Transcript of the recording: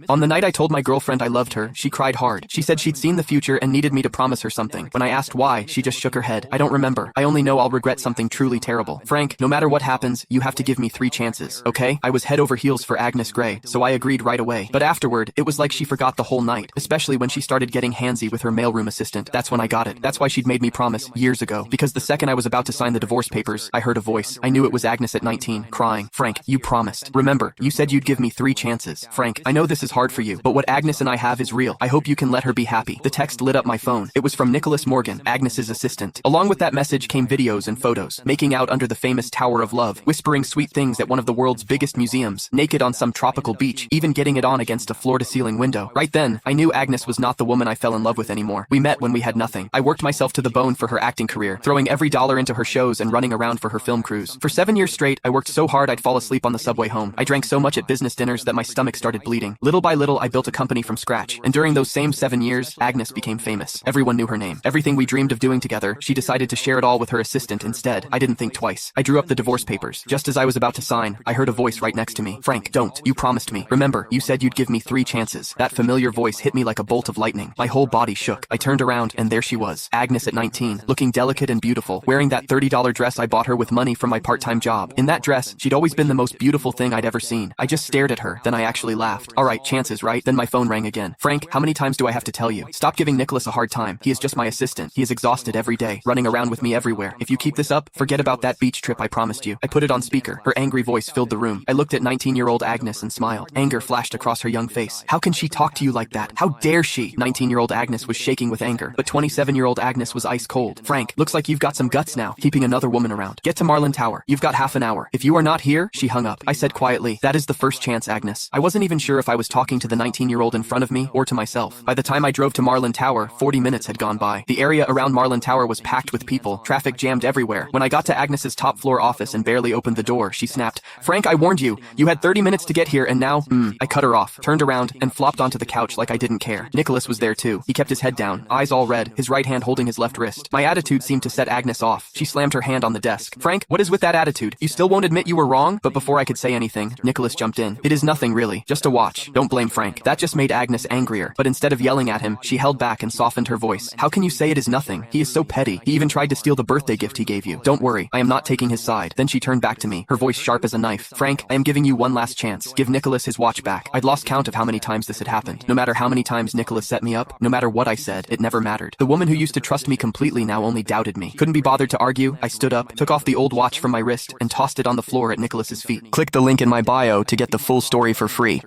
On the night I told my girlfriend I loved her, she cried hard. She said she'd seen the future and needed me to promise her something. When I asked why, she just shook her head. I don't remember. I only know I'll regret something truly terrible. Frank, no matter what happens, you have to give me 3 chances, okay? I was head over heels for Agnes Gray, so I agreed right away. But afterward, it was like she forgot the whole night, especially when she started getting handsy with her mailroom assistant. That's when I got it. That's why she'd made me promise years ago. Because the second I was about to sign the divorce papers, I heard a voice. I knew it was Agnes at 19, crying. Frank, you promised. Remember, you said you'd give me 3 chances. Frank, I know this is hard for you, but what Agnes and I have is real. I hope you can let her be happy. The text lit up my phone. It was from Nicholas Morgan, Agnes's assistant. Along with that message came videos and photos, making out under the famous Tower of Love, whispering sweet things at one of the world's biggest museums, naked on some tropical beach, even getting it on against a floor-to-ceiling window. Right then, I knew Agnes was not the woman I fell in love with anymore. We met when we had nothing. I worked myself to the bone for her acting career, throwing every dollar into her shows and running around for her film crews. For 7 years straight, I worked so hard I'd fall asleep on the subway home. I drank so much at business dinners that my stomach started bleeding. Little by little, I built a company from scratch, and during those same 7 years, Agnes became famous. Everyone knew her name. Everything we dreamed of doing together, she decided to share it all with her assistant instead. I didn't think twice. I drew up the divorce papers. Just as I was about to sign, I heard a voice right next to me. Frank, don't. You promised me. Remember, you said you'd give me 3 chances. That familiar voice hit me like a bolt of lightning. My whole body shook. I turned around, and there she was. Agnes at 19, looking delicate and beautiful, wearing that $30 dress I bought her with money from my part-time job. In that dress, she'd always been the most beautiful thing I'd ever seen. I just stared at her, then I actually laughed. Alright, chances, right? Then my phone rang again. Frank, how many times do I have to tell you? Stop giving Nicholas a hard time. He is just my assistant. He is exhausted every day, running around with me everywhere. If you keep this up, forget about that beach trip I promised you. I put it on speaker. Her angry voice filled the room. I looked at 19-year-old Agnes and smiled. Anger flashed across her young face. How can she talk to you like that? How dare she? 19-year-old Agnes was shaking with anger, but 27-year-old Agnes was ice cold. Frank, looks like you've got some guts now, keeping another woman around. Get to Marlin Tower. You've got half an hour. If you are not here, she hung up. I said quietly, that is the first chance, Agnes. I wasn't even sure if I was talking to the 19-year-old in front of me or to myself. By the time I drove to Marlin Tower, 40 minutes had gone by. The area around Marlin Tower was packed with people, traffic jammed everywhere. When I got to Agnes's top floor office and barely opened the door, she snapped, Frank, I warned you. You had 30 minutes to get here and now, I cut her off, turned around, and flopped onto the couch like I didn't care. Nicholas was there too. He kept his head down, eyes all red, his right hand holding his left wrist. My attitude seemed to set Agnes off. She slammed her hand on the desk. Frank, what is with that attitude? You still won't admit you were wrong? But before I could say anything, Nicholas jumped in. It is nothing really, just a watch. Don't blame Frank. That just made Agnes angrier, but instead of yelling at him, she held back and softened her voice. How can you say it is nothing? He is so petty. He even tried to steal the birthday gift he gave you. Don't worry, I am not taking his side. Then she turned back to me, her voice sharp as a knife. Frank, I am giving you one last chance. Give Nicholas his watch back. I'd lost count of how many times this had happened. No matter how many times Nicholas set me up, no matter what I said, it never mattered. The woman who used to trust me completely now only doubted me. Couldn't be bothered to argue. I stood up, took off the old watch from my wrist, and tossed it on the floor at Nicholas's feet. Click the link in my bio to get the full story for free.